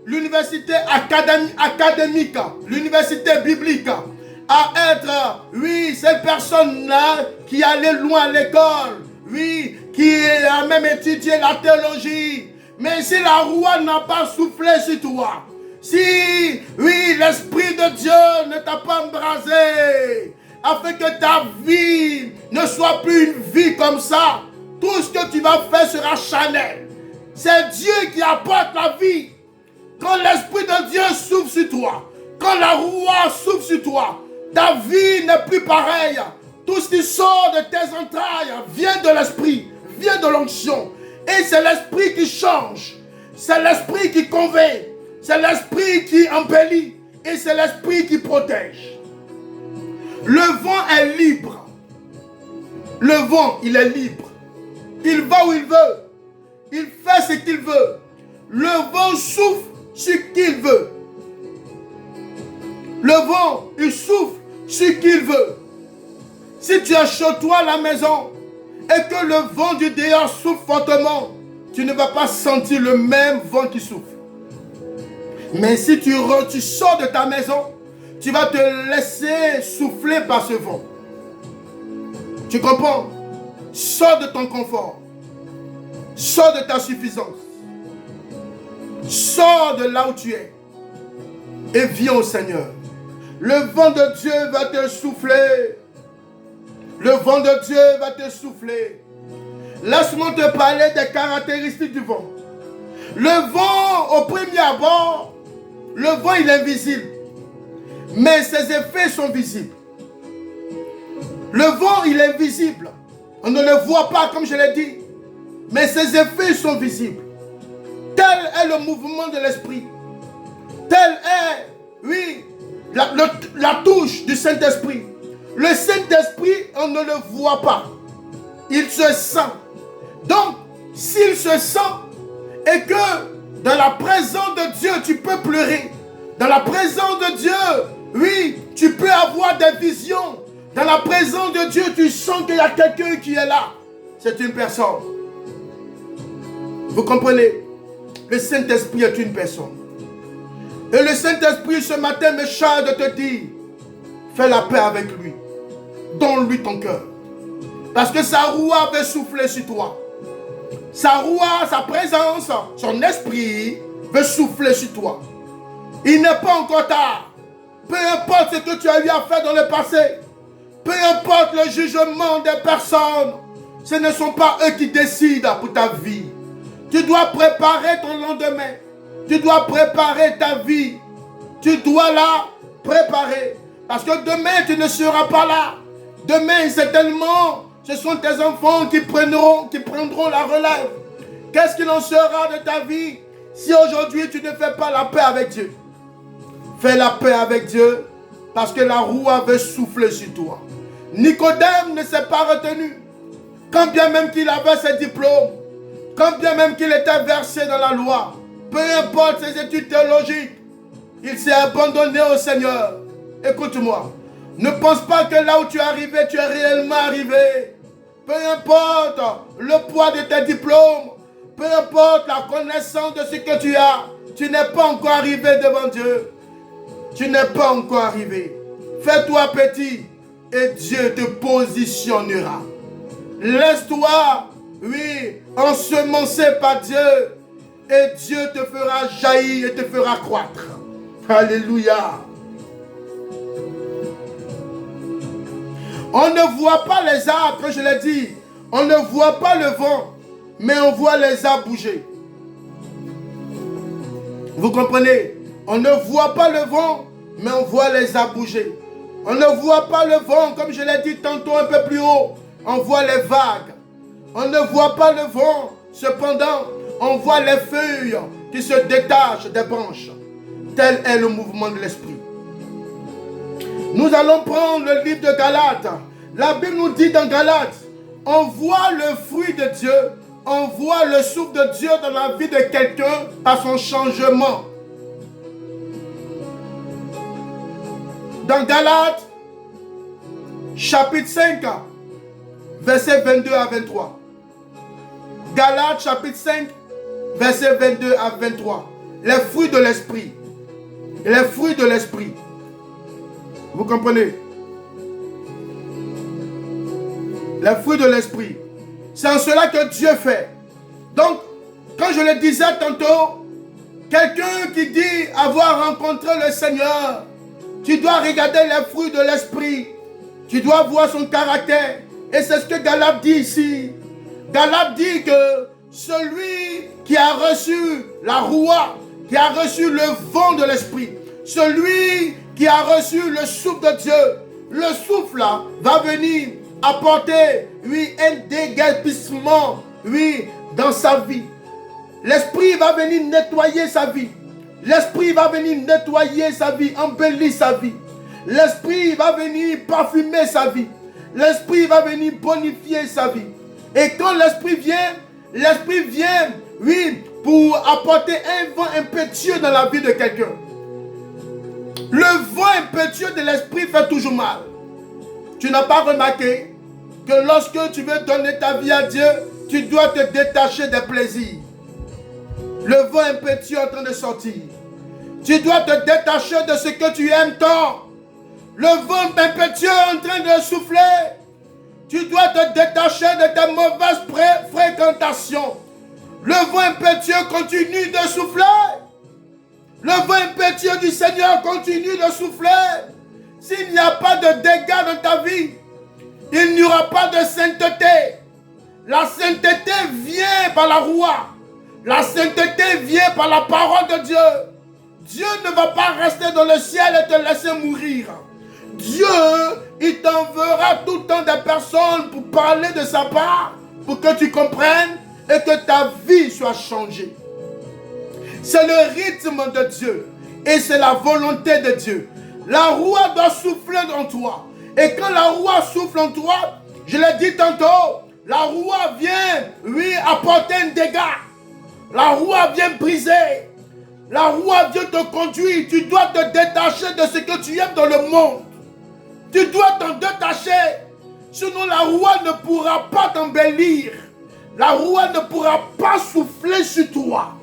l'université académique, l'université biblique, à être, oui, cette personne-là qui allait loin à l'école, oui, qui a même étudié la théologie. Mais si la roue n'a pas soufflé sur toi, si, oui, l'Esprit de Dieu ne t'a pas embrasé, afin que ta vie ne soit plus une vie comme ça, tout ce que tu vas faire sera charnel. C'est Dieu qui apporte la vie. Quand l'Esprit de Dieu souffle sur toi, quand la roue souffle sur toi, ta vie n'est plus pareille. Tout ce qui sort de tes entrailles vient de l'Esprit, vient de l'onction. Et c'est l'Esprit qui change, c'est l'Esprit qui convainc, c'est l'Esprit qui embellit et c'est l'Esprit qui protège. Le vent est libre. Le vent, il est libre. Il va où il veut. Il fait ce qu'il veut. Le vent souffle sur qui il veut. Le vent, il souffle sur qui il veut. Si tu es chez toi à la maison et que le vent du dehors souffle fortement, tu ne vas pas sentir le même vent qui souffle. Mais si tu sors de ta maison, tu vas te laisser souffler par ce vent. Tu comprends? Sors de ton confort. Sors de ta suffisance. Sors de là où tu es. Et viens au Seigneur. Le vent de Dieu va te souffler. Le vent de Dieu va te souffler. Laisse-moi te parler des caractéristiques du vent. Le vent, au premier abord, le vent il est invisible. Mais ses effets sont visibles. Le vent il est visible. On ne le voit pas comme je l'ai dit. Mais ses effets sont visibles. Tel est le mouvement de l'esprit. Tel est, oui, la touche du Saint-Esprit. Le Saint-Esprit, on ne le voit pas. Il se sent. Donc, s'il se sent et que dans la présence de Dieu, tu peux pleurer. Dans la présence de Dieu, oui, tu peux avoir des visions. Dans la présence de Dieu, tu sens qu'il y a quelqu'un qui est là. C'est une personne. Vous comprenez? Le Saint-Esprit est une personne. Et le Saint-Esprit ce matin me charge de te dire, fais la paix avec lui. Donne-lui ton cœur. Parce que sa roue veut souffler sur toi. Sa roue, sa présence, son esprit veut souffler sur toi. Il n'est pas encore tard. Peu importe ce que tu as eu à faire dans le passé. Peu importe le jugement des personnes. Ce ne sont pas eux qui décident pour ta vie. Tu dois préparer ton lendemain. Tu dois préparer ta vie. Tu dois la préparer. Parce que demain, tu ne seras pas là. Demain, certainement, ce sont tes enfants qui prendront la relève. Qu'est-ce qu'il en sera de ta vie si aujourd'hui tu ne fais pas la paix avec Dieu? Fais la paix avec Dieu parce que la roue veut souffler sur toi. Nicodème ne s'est pas retenu. Quand bien même qu'il avait ses diplômes, quand bien même qu'il était versé dans la loi, peu importe ses études théologiques, il s'est abandonné au Seigneur. Écoute-moi, ne pense pas que là où tu es arrivé, tu es réellement arrivé. Peu importe le poids de tes diplômes, peu importe la connaissance de ce que tu n'es pas encore arrivé devant Dieu. Tu n'es pas encore arrivé. Fais-toi petit et Dieu te positionnera. Laisse-toi, oui, ensemencer par Dieu et Dieu te fera jaillir et te fera croître. Alléluia. On ne voit pas les arbres, comme je l'ai dit. On ne voit pas le vent, mais on voit les arbres bouger. Vous comprenez? On ne voit pas le vent, mais on voit les arbres bouger. On ne voit pas le vent, comme je l'ai dit tantôt un peu plus haut. On voit les vagues. On ne voit pas le vent. Cependant, on voit les feuilles qui se détachent des branches. Tel est le mouvement de l'esprit. Nous allons prendre le livre de Galates. La Bible nous dit dans Galates, on voit le fruit de Dieu, on voit le souffle de Dieu dans la vie de quelqu'un par son changement. Dans Galates, chapitre 5, versets 22 à 23. Galates, chapitre 5, versets 22 à 23. Les fruits de l'esprit. Les fruits de l'esprit. Vous comprenez? Les fruits de l'esprit. C'est en cela que Dieu fait. Donc, quand je le disais tantôt, quelqu'un qui dit avoir rencontré le Seigneur, tu dois regarder les fruits de l'esprit. Tu dois voir son caractère. Et c'est ce que Galates dit ici. Galates dit que celui qui a reçu la roua, qui a reçu le vent de l'esprit, celui qui a reçu le souffle de Dieu, le souffle là va venir apporter, oui, un déguerpissement, oui, dans sa vie. L'esprit va venir nettoyer sa vie. L'esprit va venir nettoyer sa vie, embellir sa vie. L'esprit va venir parfumer sa vie. L'esprit va venir bonifier sa vie. Et quand l'esprit vient, oui, pour apporter un vent impétueux dans la vie de quelqu'un. Le vent impétueux de l'esprit fait toujours mal. Tu n'as pas remarqué que lorsque tu veux donner ta vie à Dieu, tu dois te détacher des plaisirs. Le vent impétueux est en train de sortir. Tu dois te détacher de ce que tu aimes tant. Le vent impétueux est en train de souffler. Tu dois te détacher de tes mauvaises fréquentations. Le vent impétueux continue de souffler. Le vent impétueux du Seigneur continue de souffler. S'il n'y a pas de dégâts dans ta vie, il n'y aura pas de sainteté. La sainteté vient par la roua. La sainteté vient par la parole de Dieu. Dieu ne va pas rester dans le ciel et te laisser mourir. Dieu, il t'enverra tout le temps des personnes pour parler de sa part, pour que tu comprennes et que ta vie soit changée. C'est le rythme de Dieu et c'est la volonté de Dieu. La roua doit souffler en toi. Et quand la roua souffle en toi, je l'ai dit tantôt, la roua vient, oui, apporter un dégât. La roua vient briser. La roua vient te conduire. Tu dois te détacher de ce que tu aimes dans le monde. Tu dois t'en détacher. Sinon la roua ne pourra pas t'embellir. La roua ne pourra pas souffler sur toi.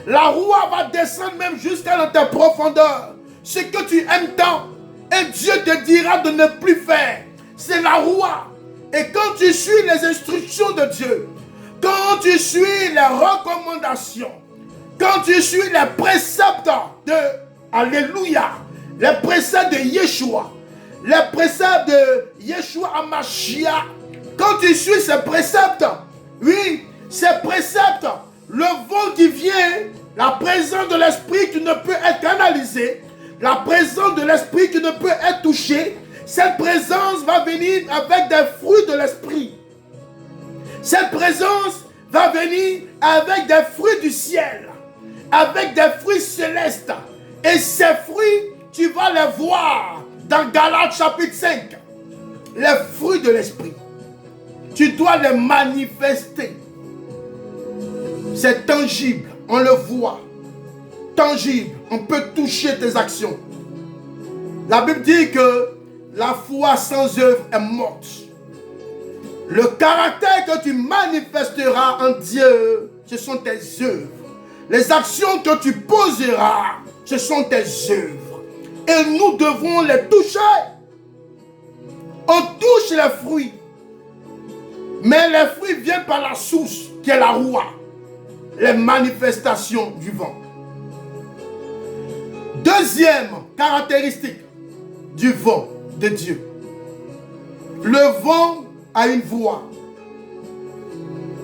La roua va descendre même jusqu'à dans tes profondeurs. Ce que tu aimes tant, et Dieu te dira de ne plus faire. C'est la roua. Et quand tu suis les instructions de Dieu, quand tu suis les recommandations, quand tu suis les préceptes de Alléluia, les préceptes de Yeshua, les préceptes de Yeshua Hamashiach, quand tu suis ces préceptes, oui, ces préceptes, le vent qui vient, la présence de l'esprit qui ne peut être canalisée, la présence de l'esprit qui ne peut être touchée, cette présence va venir avec des fruits de l'esprit. Cette présence va venir avec des fruits du ciel, avec des fruits célestes. Et ces fruits, tu vas les voir dans Galates chapitre 5. Les fruits de l'esprit. Tu dois les manifester. C'est tangible, on le voit. Tangible, on peut toucher tes actions. La Bible dit que la foi sans œuvre est morte. Le caractère que tu manifesteras en Dieu, ce sont tes œuvres. Les actions que tu poseras, ce sont tes œuvres. Et nous devons les toucher. On touche les fruits. Mais les fruits viennent par la source, qui est la roua. Les manifestations du vent. Deuxième caractéristique du vent de Dieu. Le vent a une voix.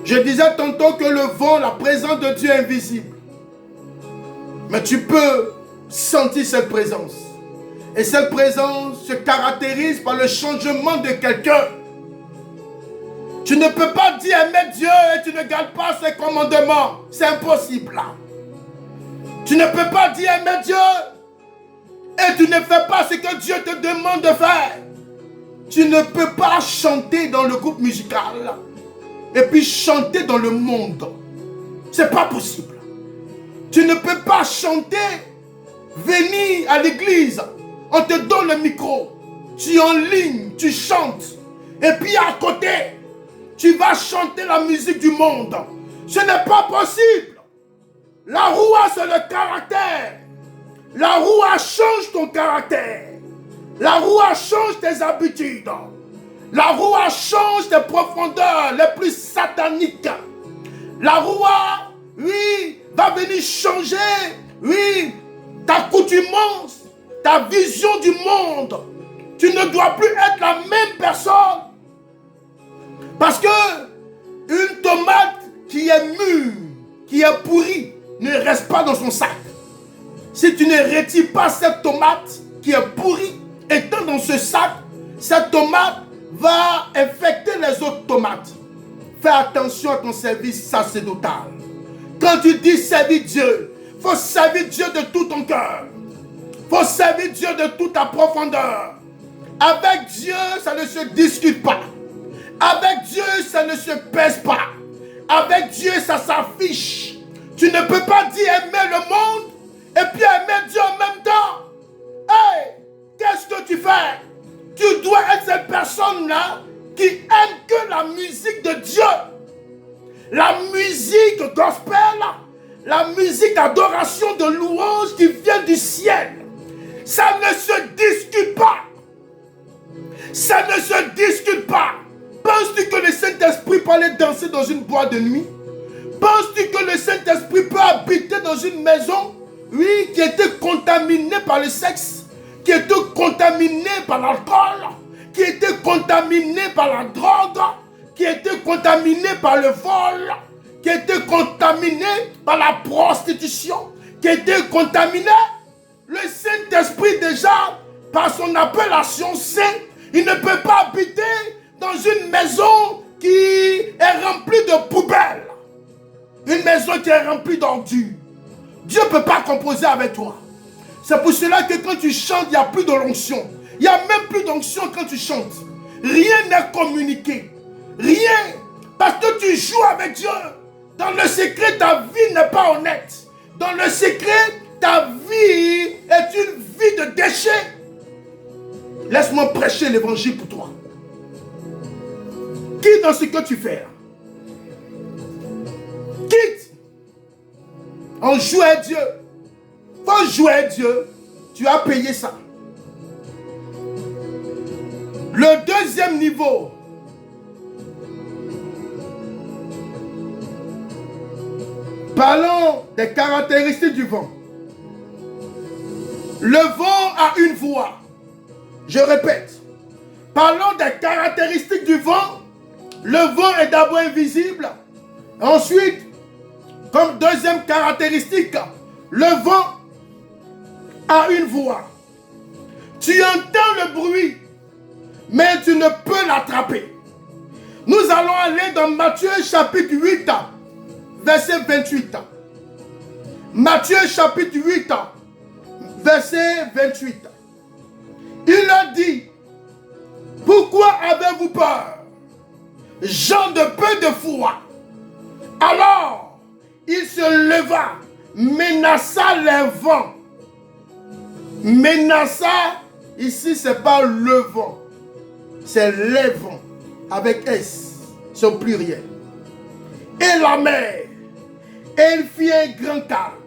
Je disais tantôt que le vent, la présence de Dieu est invisible. Mais tu peux sentir cette présence. Et cette présence se caractérise par le changement de quelqu'un. Tu ne peux pas dire aimer Dieu et tu ne gardes pas ses commandements. C'est impossible. Tu ne peux pas dire aimer Dieu et tu ne fais pas ce que Dieu te demande de faire. Tu ne peux pas chanter dans le groupe musical et puis chanter dans le monde. C'est pas possible. Tu ne peux pas chanter, venir à l'église, on te donne le micro, tu es en ligne, tu chantes, et puis à côté, tu vas chanter la musique du monde. Ce n'est pas possible. La roua, c'est le caractère. La roua change ton caractère. La roua change tes habitudes. La roua change tes profondeurs les plus sataniques. La roua, oui, va venir changer, oui, ta coutumance, ta vision du monde. Tu ne dois plus être la même personne. Parce que une tomate qui est mûre, qui est pourrie, ne reste pas dans son sac. Si tu ne retires pas cette tomate qui est pourrie, étant dans ce sac, cette tomate va infecter les autres tomates. Fais attention à ton service sacerdotal. Quand tu dis servir Dieu, il faut servir Dieu de tout ton cœur. Il faut servir Dieu de toute ta profondeur. Avec Dieu, ça ne se discute pas. Avec Dieu, ça ne se pèse pas. Avec Dieu, ça s'affiche. Tu ne peux pas dire aimer le monde et puis aimer Dieu en même temps. Hey, qu'est-ce que tu fais? Tu dois être cette personne-là qui aime que la musique de Dieu. La musique gospel, la musique d'adoration, de louange qui vient du ciel. Ça ne se discute pas. Ça ne se discute pas. Penses-tu que le Saint-Esprit peut aller danser dans une boîte de nuit? Penses-tu que le Saint-Esprit peut habiter dans une maison, oui, qui était contaminée par le sexe, qui était contaminée par l'alcool, qui était contaminée par la drogue, qui était contaminée par le vol, qui était contaminée par la prostitution, qui était contaminée? Le Saint-Esprit déjà, par son appellation saint, il ne peut pas habiter dans une maison qui est remplie de poubelles. Une maison qui est remplie d'ordures. Dieu ne peut pas composer avec toi. C'est pour cela que quand tu chantes, il n'y a plus de l'onction. Il n'y a même plus d'onction quand tu chantes. Rien n'est communiqué. Rien. Parce que tu joues avec Dieu. Dans le secret, ta vie n'est pas honnête. Dans le secret, ta vie est une vie de déchets. Laisse-moi prêcher l'évangile pour toi. Quitte dans ce que tu fais. Quitte. On joue à Dieu. Faut jouer à Dieu. Tu as payé ça. Le deuxième niveau. Parlons des caractéristiques du vent. Le vent a une voix. Je répète. Parlons des caractéristiques du vent. Le vent est d'abord invisible. Ensuite, comme deuxième caractéristique, le vent a une voix. Tu entends le bruit, mais tu ne peux l'attraper. Nous allons aller dans Matthieu chapitre 8, verset 28. Matthieu chapitre 8, verset 28. Il leur dit, pourquoi avez-vous peur, gens de peu de foi? Alors, il se leva, menaça les vents. Menaça, ici, ce n'est pas le vent, c'est les vents, avec S, c'est au pluriel. Et la mer, et il fit un grand calme.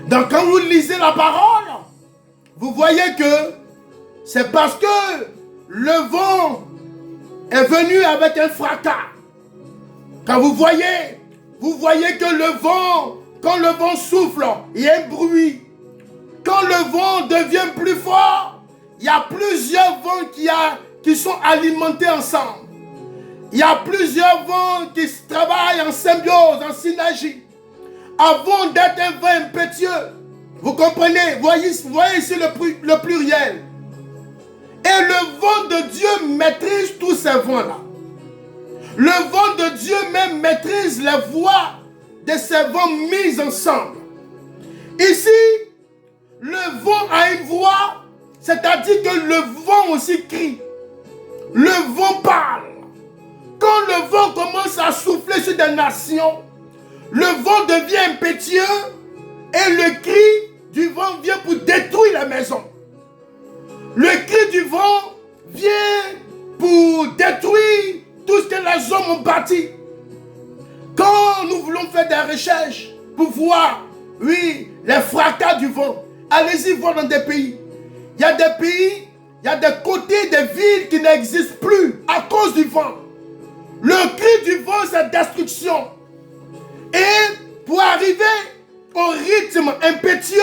Donc, quand vous lisez la parole, vous voyez que c'est parce que le vent est venu avec un fracas. Quand vous voyez que le vent, quand le vent souffle, il y a un bruit. Quand le vent devient plus fort, il y a plusieurs vents qui sont alimentés ensemble. Il y a plusieurs vents qui travaillent en symbiose, en synergie. Avant d'être un vent impétueux, vous comprenez, voyez ici le pluriel. Et le vent de Dieu maîtrise tous ces vents-là. Le vent de Dieu même maîtrise les voies de ces vents mis ensemble. Ici, le vent a une voix, c'est-à-dire que le vent aussi crie. Le vent parle. Quand le vent commence à souffler sur des nations, le vent devient impétueux et le cri du vent vient pour détruire la maison. Le cri du vent vient pour détruire tout ce que les hommes ont bâti. Quand nous voulons faire des recherches pour voir, oui, les fracas du vent, allez-y voir dans des pays. Il y a des pays, il y a des côtés des villes qui n'existent plus à cause du vent. Le cri du vent, c'est destruction. Et pour arriver au rythme impétueux,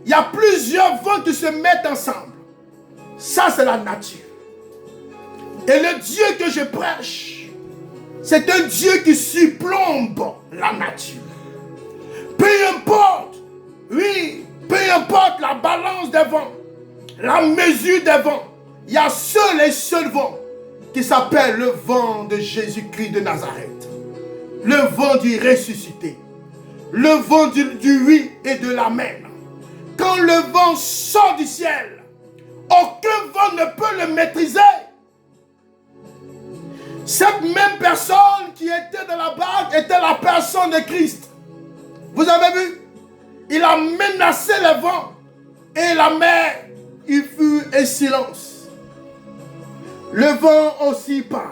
il y a plusieurs vents qui se mettent ensemble. Ça, c'est la nature. Et le Dieu que je prêche, c'est un Dieu qui surplombe la nature. Peu importe, oui, peu importe la balance des vents, la mesure des vents, il y a seul et seul vent qui s'appelle le vent de Jésus-Christ de Nazareth. Le vent du ressuscité. Le vent du oui et de l'amen. Quand le vent sort du ciel, aucun vent ne peut le maîtriser. Cette même personne qui était dans la barque était la personne de Christ. Vous avez vu? Il a menacé le vent et la mer, il fut un silence. Le vent aussi parle.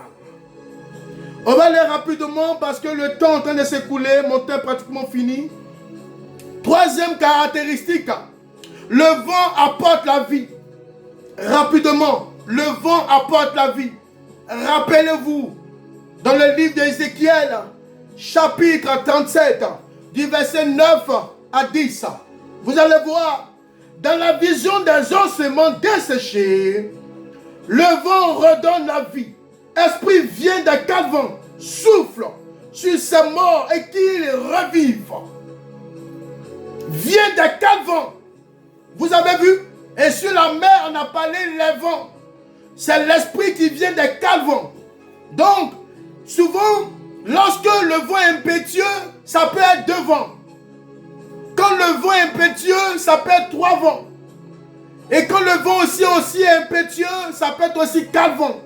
On va aller rapidement parce que le temps est en train de s'écouler, mon temps est pratiquement fini. Troisième caractéristique, le vent apporte la vie. Rapidement, le vent apporte la vie. Rappelez-vous, dans le livre d'Ézéchiel, chapitre 37, du verset 9 à 10, vous allez voir, dans la vision des ossements desséchés, le vent redonne la vie. Esprit vient des quatre vents, souffle sur ces morts et qu'ils revivent. Vient des quatre vents. Vous avez vu? Et sur la mer, on a parlé les vents. C'est l'esprit qui vient des quatre vents. Donc, souvent, lorsque le vent est impétueux, ça peut être deux vents. Quand le vent est impétueux, ça peut être trois vents. Et quand le vent aussi est impétueux, ça peut être aussi quatre vents.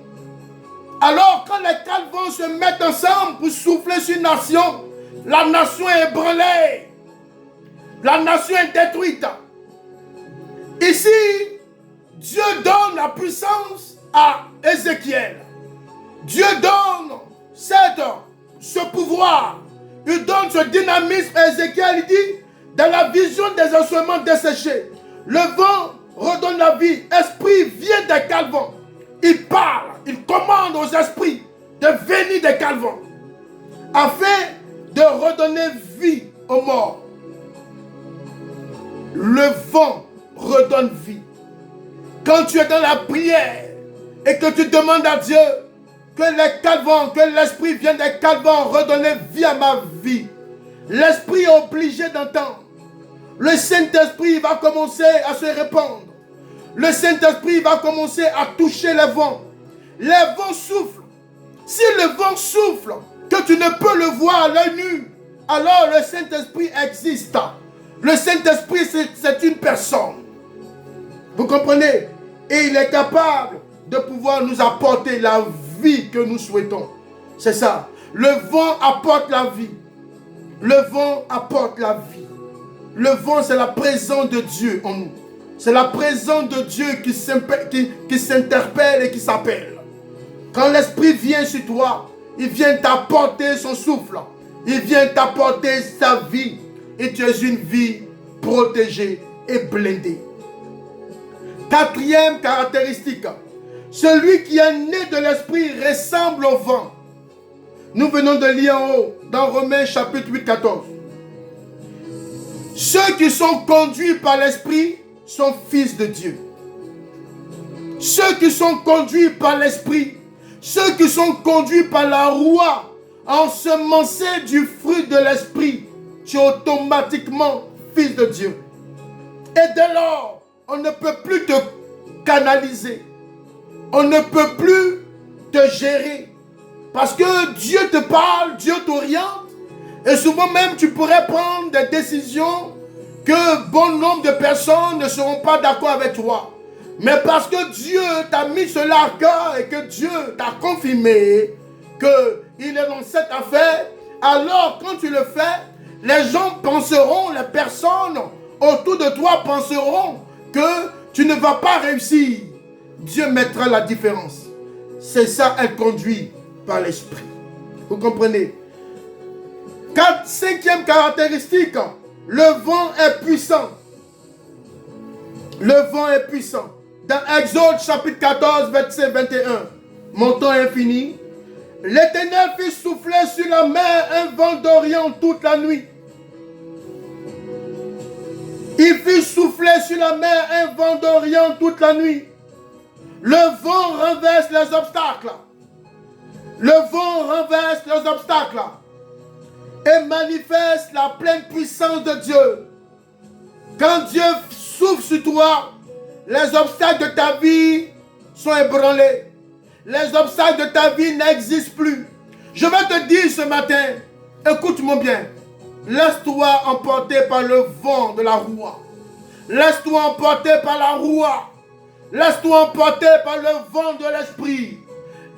Alors, quand les quatre vents se mettent ensemble pour souffler sur une nation, la nation est ébranlée. La nation est détruite. Ici, Dieu donne la puissance à Ézéchiel. Dieu donne ce pouvoir. Il donne ce dynamisme à Ézéchiel. Il dit, dans la vision des ossements desséchés, le vent redonne la vie. Esprit vient des quatre vents. Il parle, il commande aux esprits de venir des quatre vents afin de redonner vie aux morts. Le vent redonne vie. Quand tu es dans la prière et que tu demandes à Dieu que les quatre vents, que l'esprit vienne des quatre vents redonner vie à ma vie, l'esprit est obligé d'entendre. Le Saint-Esprit va commencer à se répandre. Le Saint-Esprit va commencer à toucher les vents. Les vents soufflent. Si le vent souffle, que tu ne peux le voir à l'œil nu, alors le Saint-Esprit existe. Le Saint-Esprit, c'est une personne. Vous comprenez? Et il est capable de pouvoir nous apporter la vie que nous souhaitons. C'est ça. Le vent apporte la vie. Le vent apporte la vie. Le vent, c'est la présence de Dieu en nous. C'est la présence de Dieu qui s'interpelle et qui s'appelle. Quand l'Esprit vient sur toi, il vient t'apporter son souffle. Il vient t'apporter sa vie. Et tu es une vie protégée et blindée. Quatrième caractéristique. Celui qui est né de l'Esprit ressemble au vent. Nous venons de lire en haut, dans Romains chapitre 8, 14. Ceux qui sont conduits par l'Esprit sont fils de Dieu. Ceux qui sont conduits par l'Esprit, ceux qui sont conduits par la roi, ensemencés du fruit de l'Esprit, tu es automatiquement fils de Dieu. Et dès lors, on ne peut plus te canaliser. On ne peut plus te gérer. Parce que Dieu te parle, Dieu t'oriente. Et souvent même, tu pourrais prendre des décisions que bon nombre de personnes ne seront pas d'accord avec toi. Mais parce que Dieu t'a mis cela à cœur et que Dieu t'a confirmé qu'il est dans cette affaire, alors quand tu le fais, les gens penseront, les personnes autour de toi penseront que tu ne vas pas réussir. Dieu mettra la différence. C'est ça, elle conduit par l'esprit. Vous comprenez? Cinquième caractéristique, le vent est puissant. Le vent est puissant. Dans Exode chapitre 14, verset 21, mon temps est fini. L'Éternel fit souffler sur la mer un vent d'Orient toute la nuit. Il fit souffler sur la mer un vent d'Orient toute la nuit. Le vent renverse les obstacles. Le vent renverse les obstacles et manifeste la pleine puissance de Dieu. Quand Dieu souffle sur toi, les obstacles de ta vie sont ébranlés. Les obstacles de ta vie n'existent plus. Je vais te dire ce matin, écoute-moi bien, laisse-toi emporter par le vent de la roue. Laisse-toi emporter par la roue. Laisse-toi emporter par le vent de l'esprit.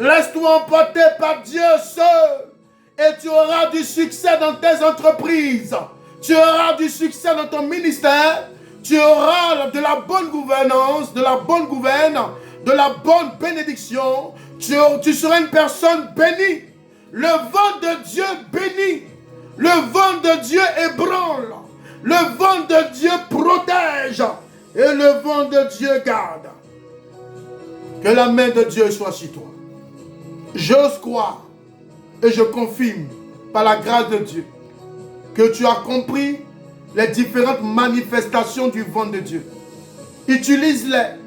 Laisse-toi emporter par Dieu seul. Et tu auras du succès dans tes entreprises. Tu auras du succès dans ton ministère. Tu auras de la bonne gouvernance, de la bonne gouverne, de la bonne bénédiction. Tu seras une personne bénie. Le vent de Dieu bénit. Le vent de Dieu ébranle. Le vent de Dieu protège. Et le vent de Dieu garde. Que la main de Dieu soit sur toi. J'ose croire et je confirme par la grâce de Dieu que tu as compris les différentes manifestations du vent de Dieu. Utilise-les.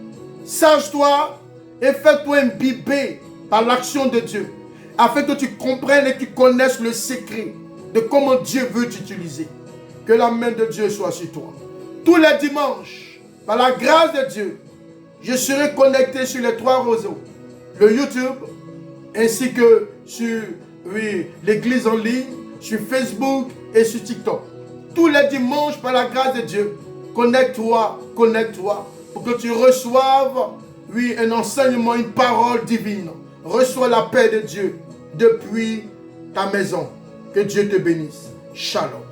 Sache-toi et fais-toi imbiber par l'action de Dieu afin que tu comprennes et que tu connaisses le secret de comment Dieu veut t'utiliser. Que la main de Dieu soit sur toi. Tous les dimanches, par la grâce de Dieu, je serai connecté sur les 3 roseaux, le YouTube, ainsi que sur l'église en ligne, sur Facebook et sur TikTok. Tous les dimanches, par la grâce de Dieu, connecte-toi pour que tu reçoives un enseignement, une parole divine. Reçois la paix de Dieu depuis ta maison. Que Dieu te bénisse. Shalom.